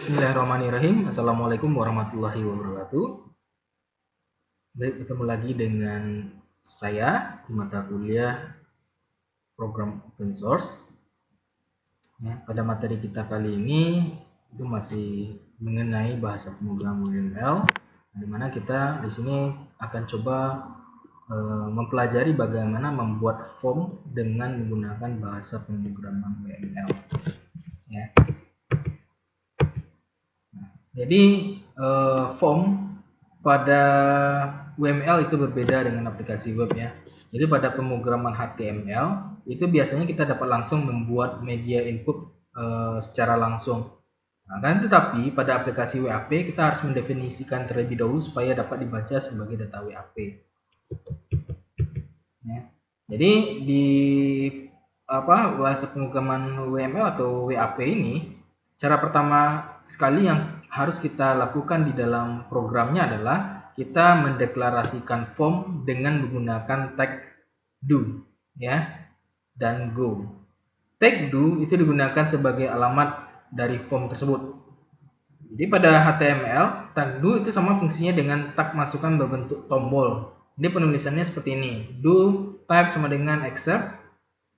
Bismillahirrahmanirrahim. Assalamualaikum warahmatullahi wabarakatuh. Baik, bertemu lagi dengan saya di mata kuliah program open source. Ya, pada materi kita kali ini itu masih mengenai bahasa pemrograman WML, di mana kita di sini akan coba mempelajari bagaimana membuat form dengan menggunakan bahasa pemrograman WML. Ya. Jadi form pada WML itu berbeda dengan aplikasi web ya. Jadi pada pemrograman HTML itu biasanya kita dapat langsung membuat media input secara langsung. Nah, kan tetapi pada aplikasi WAP kita harus mendefinisikan terlebih dahulu supaya dapat dibaca sebagai data WAP. Ya. Jadi di bahasa pemrograman WML atau WAP ini, cara pertama sekali yang harus kita lakukan di dalam programnya adalah kita mendeklarasikan form dengan menggunakan tag do ya dan go. Tag do itu digunakan sebagai alamat dari form tersebut. Jadi pada HTML, tag do itu sama fungsinya dengan tag masukan berbentuk tombol. Jadi penulisannya seperti ini. Do type sama dengan accept,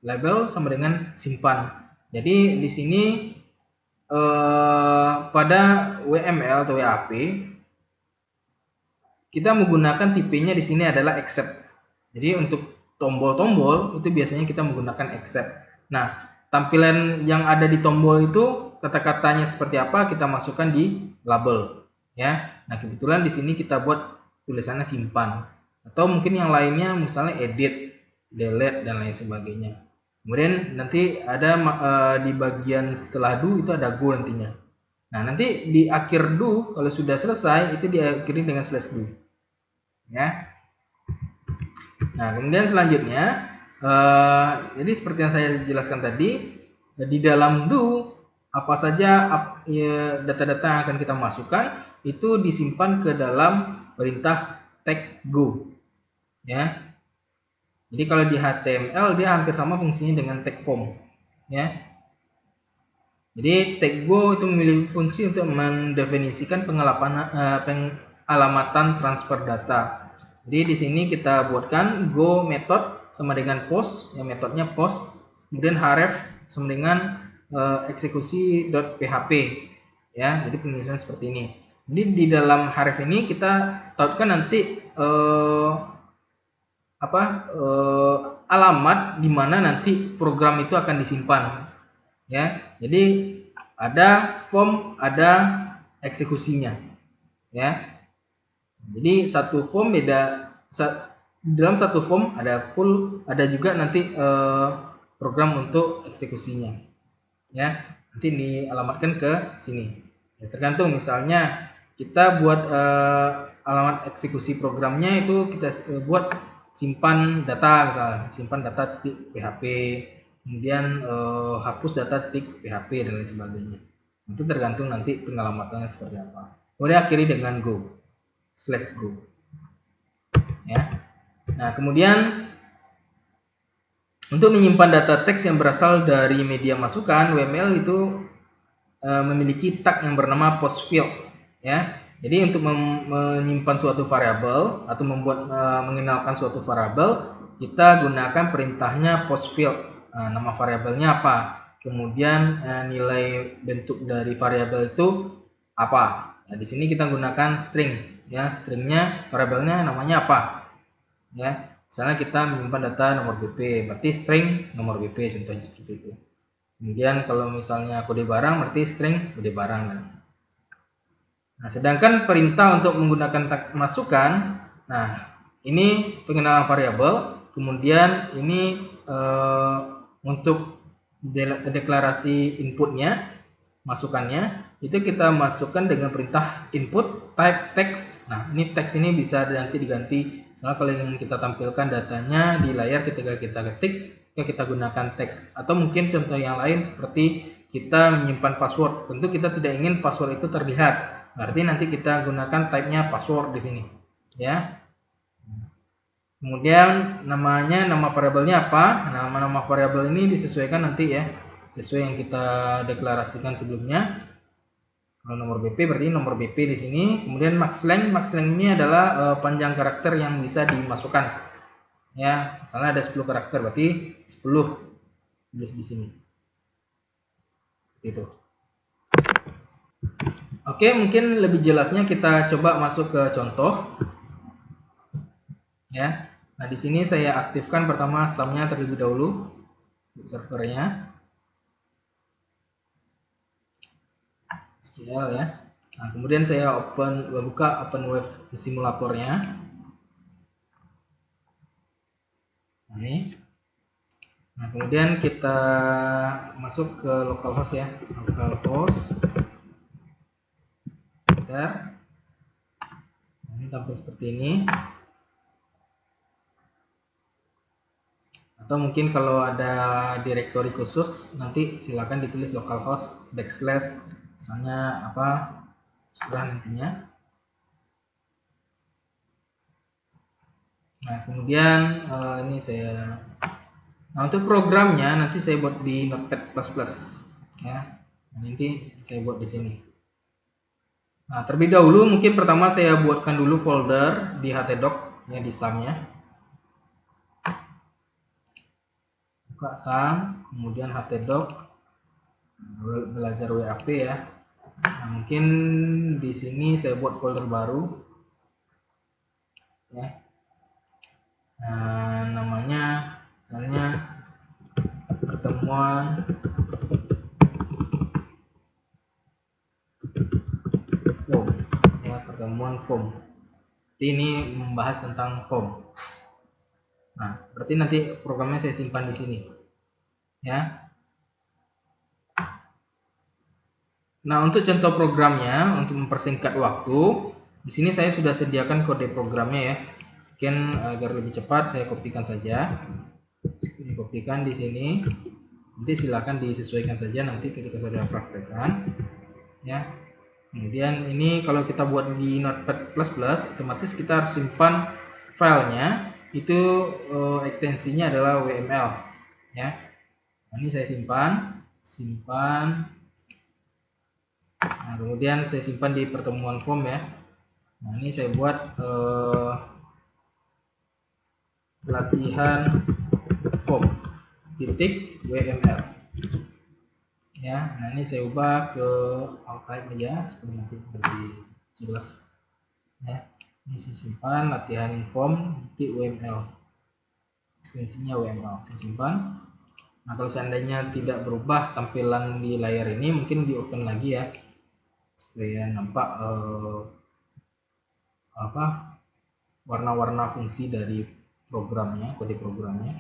label sama dengan simpan. Jadi di sini pada WML atau WAP kita menggunakan tipenya di sini adalah accept. Jadi untuk tombol-tombol itu biasanya kita menggunakan accept. Nah, tampilan yang ada di tombol itu kata-katanya seperti apa kita masukkan di label ya. Nah, kebetulan di sini kita buat tulisannya simpan. Atau mungkin yang lainnya misalnya edit, delete dan lain sebagainya. Kemudian nanti ada di bagian setelah do itu ada go nantinya. Nah, nanti di akhir do kalau sudah selesai itu diakhiri dengan slash do. Ya. Nah, kemudian selanjutnya jadi seperti yang saya jelaskan tadi, di dalam do apa saja data-data yang akan kita masukkan itu disimpan ke dalam perintah tag go. Ya. Jadi kalau di HTML dia hampir sama fungsinya dengan tag form, ya. Jadi tag go itu memiliki fungsi untuk mendefinisikan pengalamatan transfer data. Jadi di sini kita buatkan go method sama dengan post, ya metodnya post, kemudian href sama dengan eksekusi.php, ya. Jadi penulisannya seperti ini. Jadi di dalam href ini kita tautkan nanti alamat di mana nanti program itu akan disimpan, ya. Jadi ada form, ada eksekusinya, ya. Jadi satu form beda, dalam satu form ada full, ada juga nanti program untuk eksekusinya, ya. Nanti dialamatkan ke sini. Ya, tergantung misalnya kita buat alamat eksekusi programnya itu kita buat simpan data, misalnya simpan data .php, kemudian hapus data .php dan lain sebagainya. Itu tergantung nanti pengalamatannya seperti apa. Kemudian akhiri dengan go /go, ya. Nah, kemudian untuk menyimpan data teks yang berasal dari media masukan, WML itu memiliki tag yang bernama post field, ya. Jadi untuk menyimpan suatu variabel atau mengenalkan suatu variabel, kita gunakan perintahnya post field. Nah, nama variabelnya apa? Kemudian nilai bentuk dari variabel itu apa? Nah, di sini kita gunakan string, ya. Stringnya variabelnya namanya apa? Ya. Misalnya kita menyimpan data nomor BP, berarti string nomor BP, contohnya seperti itu. Kemudian kalau misalnya kode barang berarti string kode barang. Nah, sedangkan perintah untuk menggunakan tag masukan, nah ini pengenalan variabel, kemudian ini untuk deklarasi inputnya, masukannya, itu kita masukkan dengan perintah input type text. Nah, ini teks ini bisa nanti diganti. Misalnya kalau ingin kita tampilkan datanya di layar ketika kita ketik, kita gunakan teks. Atau mungkin contoh yang lain seperti kita menyimpan password. Tentu kita tidak ingin password itu terlihat. Berarti nanti kita gunakan type-nya password di sini, ya. Kemudian nama variabelnya apa? Nama variabel ini disesuaikan nanti ya, sesuai yang kita deklarasikan sebelumnya. Kalau nomor BP berarti nomor BP di sini. Kemudian max length ini adalah panjang karakter yang bisa dimasukkan. Ya, misalnya ada 10 karakter berarti 10 tulis di sini. Gitu. Oke, mungkin lebih jelasnya kita coba masuk ke contoh. Ya. Nah, di sini saya aktifkan pertama sum-nya terlebih dahulu servernya. SQL ya. Nah, kemudian saya buka OpenWave simulatornya. Ini. Nah, kemudian kita masuk ke localhost ya. Localhost. Enter. Ini tampil seperti ini. Atau mungkin kalau ada directory khusus nanti silakan ditulis localhost / misalnya apa terserah nantinya. Nah, kemudian ini saya untuk programnya nanti saya buat di Notepad++ ya. Nanti saya buat di sini. Nah, terlebih dahulu mungkin pertama saya buatkan dulu folder di htdoc yang di sum-nya. Buka sum, kemudian htdoc, belajar WAP ya. Nah, mungkin di sini saya buat folder baru ya. Nah, namanya misalnya pertemuan form ya, pertemuan form. Ini membahas tentang form. Nah, berarti nanti programnya saya simpan di sini ya. Nah, untuk contoh programnya, untuk mempersingkat waktu, di sini saya sudah sediakan kode programnya ya. Mungkin agar lebih cepat, saya kopikan saja. Kopikan di sini. Nanti silakan disesuaikan saja nanti ketika saudara praktekkan. Ya. Kemudian ini kalau kita buat di Notepad++, otomatis kita harus simpan filenya. Itu ekstensinya adalah WML. Ya. Nah, ini saya simpan. Nah, kemudian saya simpan di pertemuan form ya. Nah, ini saya buat latihan form .wml ya. Nah, ini saya ubah ke outline aja supaya nanti lebih jelas ya. Ini saya simpan latihan form .wml, ekstensinya WML saya simpan. Nah, kalau seandainya tidak berubah tampilan di layar ini, mungkin di open lagi ya supaya nampak warna-warna fungsi dari programnya, kode programnya.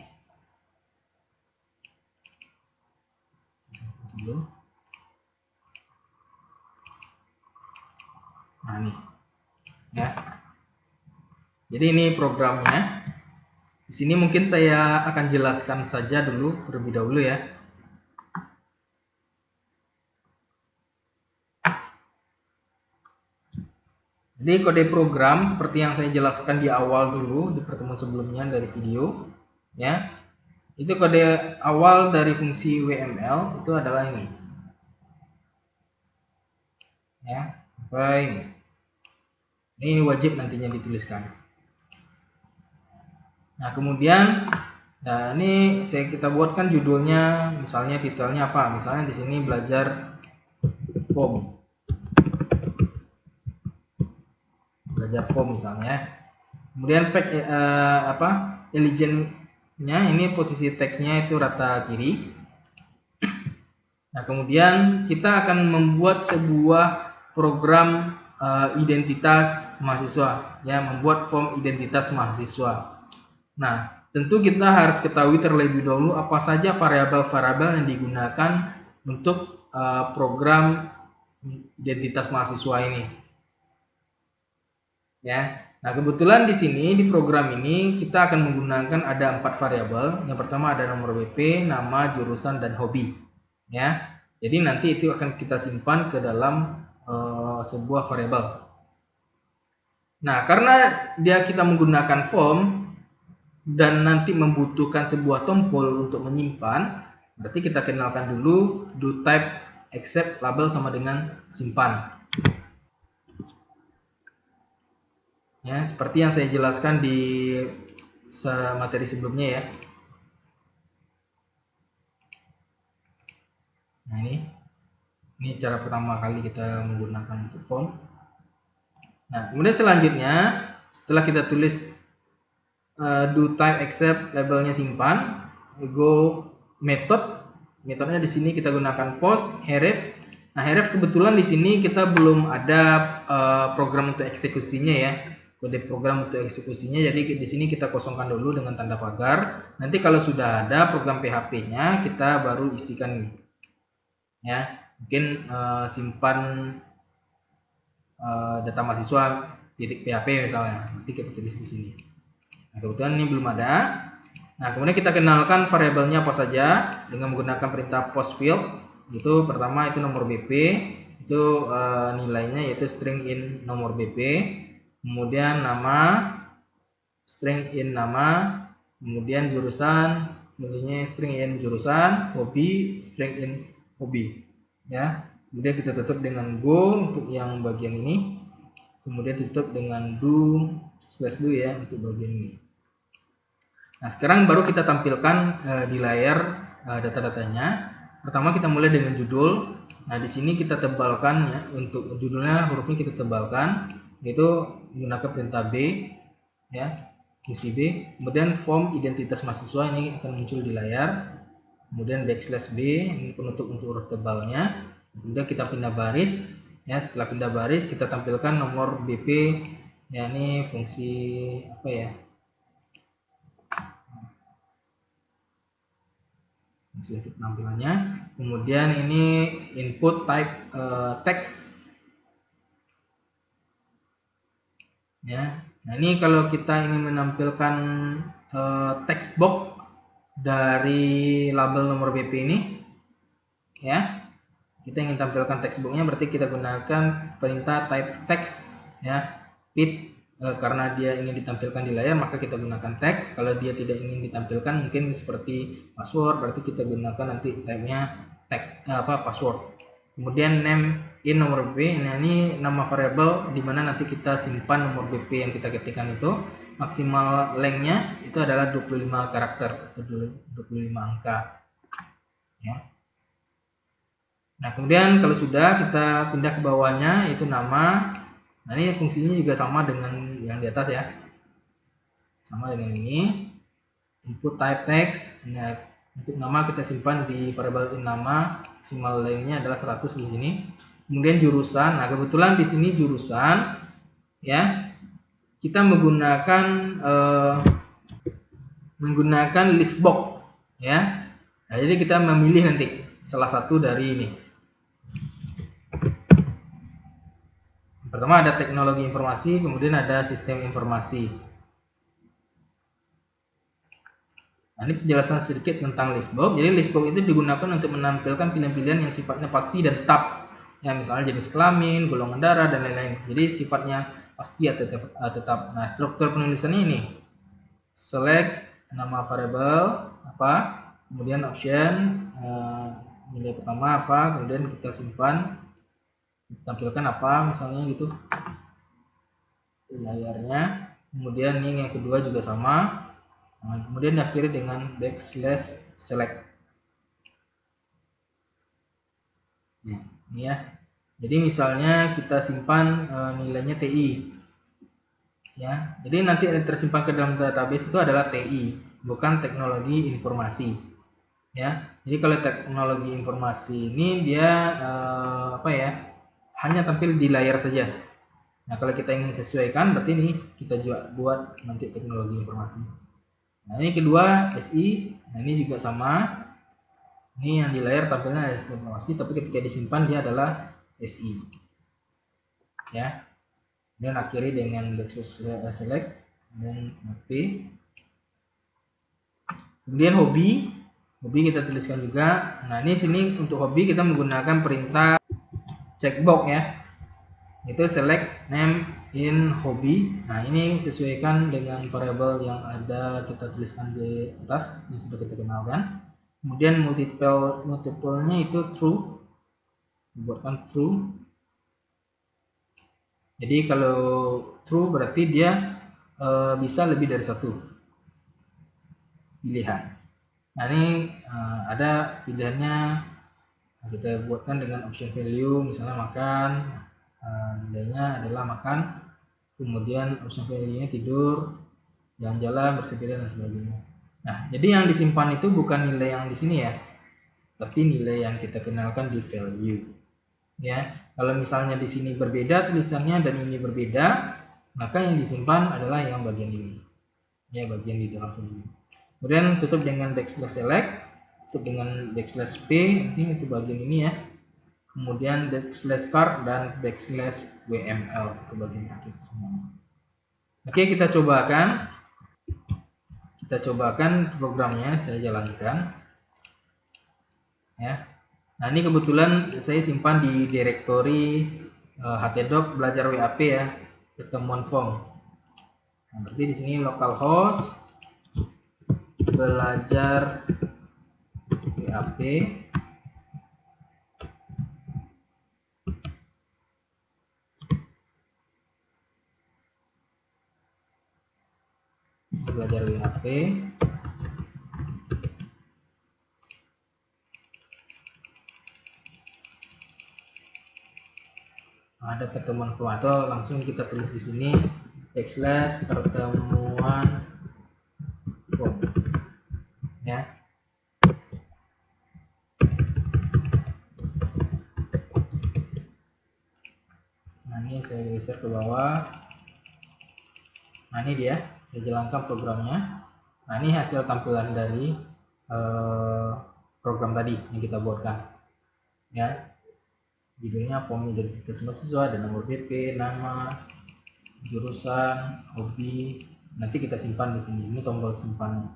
Nah, ini ya. Jadi ini programnya. Di sini mungkin saya akan jelaskan saja dulu terlebih dahulu ya. Jadi kode program seperti yang saya jelaskan di awal dulu di pertemuan sebelumnya dari video ya. Itu kode awal dari fungsi WML itu adalah ini. Ya, sampai ini wajib nantinya dituliskan. Nah, kemudian ini kita buatkan judulnya, misalnya titelnya apa? Misalnya di sini belajar form. Belajar form misalnya. Kemudian eligentnya ini posisi teksnya itu rata kiri. Nah, kemudian kita akan membuat sebuah program identitas mahasiswa ya, membuat form identitas mahasiswa. Nah, tentu kita harus ketahui terlebih dahulu apa saja variabel-variabel yang digunakan untuk program identitas mahasiswa ini. Ya. Nah, kebetulan di sini di program ini kita akan menggunakan ada 4 variabel. Yang pertama ada nomor WP, nama, jurusan, dan hobi. Ya. Jadi nanti itu akan kita simpan ke dalam sebuah variabel. Nah, karena kita menggunakan form dan nanti membutuhkan sebuah tombol untuk menyimpan, berarti kita kenalkan dulu do type accept label sama dengan simpan. Ya, seperti yang saya jelaskan di materi sebelumnya ya. Nah, ini cara pertama kali kita menggunakan untuk form. Nah, kemudian selanjutnya setelah kita tulis do type accept labelnya simpan, go metodenya di sini kita gunakan post href. Nah, href kebetulan di sini kita belum ada program untuk eksekusinya ya, kode program untuk eksekusinya. Jadi di sini kita kosongkan dulu dengan tanda pagar. Nanti kalau sudah ada program PHP-nya kita baru isikan ya. Mungkin simpan data mahasiswa .php misalnya, nanti kita tulis di sini. Nah, kebetulan ini belum ada. Nah, kemudian kita kenalkan variabelnya apa saja dengan menggunakan perintah post field. Itu pertama itu nomor BP, itu nilainya yaitu string in nomor BP. Kemudian nama, string in nama, kemudian jurusan, nilainya string in jurusan, hobi, string in hobi. Ya. Kemudian kita tutup dengan go untuk yang bagian ini. Kemudian tutup dengan do ya untuk bagian ini. Nah, sekarang baru kita tampilkan di layar data-datanya. Pertama kita mulai dengan judul. Nah, di sini kita tebalkan ya, untuk judulnya hurufnya kita tebalkan, yaitu menggunakan perintah B ya, fungsi B. Kemudian form identitas mahasiswa ini akan muncul di layar. Kemudian backslash B ini penutup untuk huruf tebalnya. Kemudian kita pindah baris ya. Setelah pindah baris kita tampilkan nomor BP ya, ini fungsi apa ya? Untuk penampilannya. Kemudian ini input type text ya. Nah, ini kalau kita ingin menampilkan text box dari label nomor BP ini ya, kita ingin tampilkan text boxnya, berarti kita gunakan perintah type text ya, pit. Karena dia ingin ditampilkan di layar maka kita gunakan teks. Kalau dia tidak ingin ditampilkan mungkin seperti password, berarti kita gunakan nanti type-nya password. Kemudian name in nomor BP. Nah, ini nama variabel di mana nanti kita simpan nomor BP yang kita ketikkan itu. Maksimal length-nya itu adalah 25 karakter atau 25 angka ya. Nah, kemudian kalau sudah kita pindah ke bawahnya itu nama. Nah, ini fungsinya juga sama dengan yang di atas ya, sama dengan ini. Input type text. Nah, untuk nama kita simpan di variabel in nama, maksimal length-nya adalah 100 di sini. Kemudian jurusan. Nah, kebetulan di sini jurusan ya, kita menggunakan list box ya. Nah, jadi kita memilih nanti salah satu dari ini. Pertama ada teknologi informasi, kemudian ada sistem informasi. Nah, ini penjelasan sedikit tentang listbox. Jadi listbox itu digunakan untuk menampilkan pilihan-pilihan yang sifatnya pasti dan tetap. Ya, misalnya jenis kelamin, golongan darah dan lain-lain. Jadi sifatnya pasti atau tetap. Nah, struktur penulisannya ini. Select nama variabel apa, kemudian option nilai pertama apa, kemudian kita simpan, tampilkan apa misalnya gitu di layarnya. Kemudian ini yang kedua juga sama. Nah, kemudian diakhiri dengan backslash select. Nah, ini ya. Jadi misalnya kita simpan nilainya TI. Ya. Jadi nanti yang tersimpan ke dalam database itu adalah TI, bukan teknologi informasi. Ya. Jadi kalau teknologi informasi ini dia hanya tampil di layar saja. Nah, kalau kita ingin sesuaikan berarti ini kita juga buat nanti teknologi informasi. Nah, ini kedua SI. Nah, ini juga sama. Ini yang di layar tampilnya SI informasi, tapi ketika disimpan dia adalah SI. Ya. Kemudian akhiri dengan backslash select dan P. Kemudian hobi kita tuliskan juga. Nah, ini sini untuk hobi kita menggunakan perintah checkbox ya. Itu select name in hobi. Nah, ini sesuaikan dengan variabel yang ada kita tuliskan di atas, ini sudah kita kenalkan. Kemudian multiple-nya itu true buatkan true. Jadi kalau true berarti dia bisa lebih dari satu pilihan. Nah ini ada pilihannya, kita buatkan dengan option value, misalnya makan, nilainya adalah makan, kemudian option value-nya tidur, jalan-jalan, bersepeda dan sebagainya. Nah, jadi yang disimpan itu bukan nilai yang di sini ya, tapi nilai yang kita kenalkan di value. Ya, kalau misalnya di sini berbeda tulisannya dan ini berbeda, maka yang disimpan adalah yang bagian ini. Ya, bagian di dalam value. Kemudian tutup dengan backslash select, tutup dengan backslash p, nanti itu bagian ini ya. Kemudian backslash card dan backslash wml ke bagian akhir semua. Oke, kita cobakan. Kita cobakan programnya, saya jalankan. Ya. Nah, ini kebetulan saya simpan di direktori htdoc belajar WAP ya, pertemuan form. Nah, berarti di sini localhost belajar WAP. Belajar WAP. Ada pertemuan form atau langsung kita tulis di sini backslash pertemuan form. Ya. Nah, ini saya geser ke bawah. Nah, ini dia, saya jalankan programnya. Nah, ini hasil tampilan dari program tadi yang kita buatkan. Ya, judulnya form identitas mahasiswa, dan nomor BP, nama, jurusan, hobi. Nanti kita simpan di sini. Ini tombol simpan.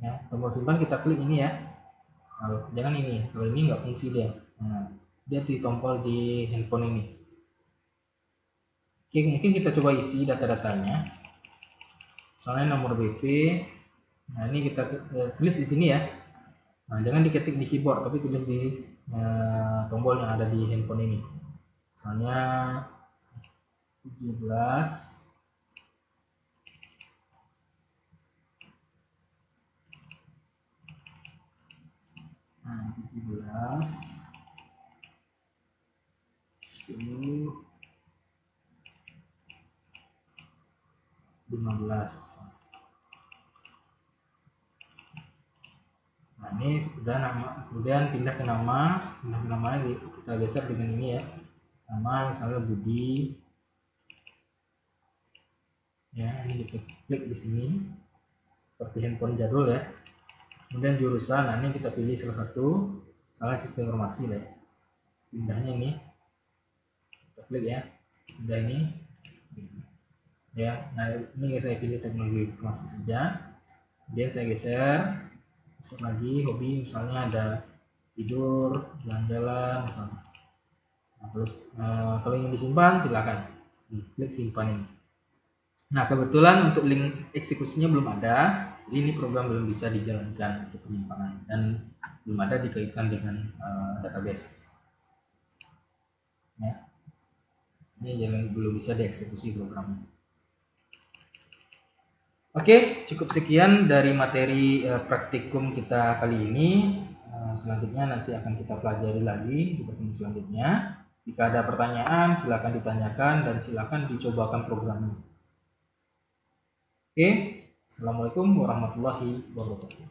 Ya, tombol simpan kita klik ini ya. Nah, jangan ini, kalau ini nggak fungsi dia. Nah, dia ditombol di handphone ini. Oke, mungkin kita coba isi data-datanya. Soalnya nomor BP. Nah, ini kita tulis di sini ya. Nah, jangan diketik di keyboard, tapi tulis di tombol yang ada di handphone ini. Misalnya 17. Nah, 17. 10. 15. Nah, ini sudah nama, kemudian pindah ke nama, kita geser dengan ini ya. Nama misalnya Budi. Ya, ini kita klik di sini seperti handphone jadul ya. Kemudian jurusan, nah ini kita pilih salah satu, misalnya sistem informasi lah ya. Pindahnya ini, kita klik ya, pindah ini. Ya, nah ini saya pilih teknologi informasi saja. Kemudian saya geser lagi hobi, misalnya ada tidur, jalan-jalan misalnya. Nah, terus kalau ingin disimpan silakan klik simpan ini. Nah, kebetulan untuk link eksekusinya belum ada, jadi ini program belum bisa dijalankan untuk penyimpanan dan belum ada dikaitkan dengan database. Ya. Ini belum bisa dieksekusi programnya. Oke, cukup sekian dari materi praktikum kita kali ini. Selanjutnya nanti akan kita pelajari lagi di pertemuan selanjutnya. Jika ada pertanyaan, silakan ditanyakan dan silakan dicobakan programnya. Oke, assalamualaikum warahmatullahi wabarakatuh.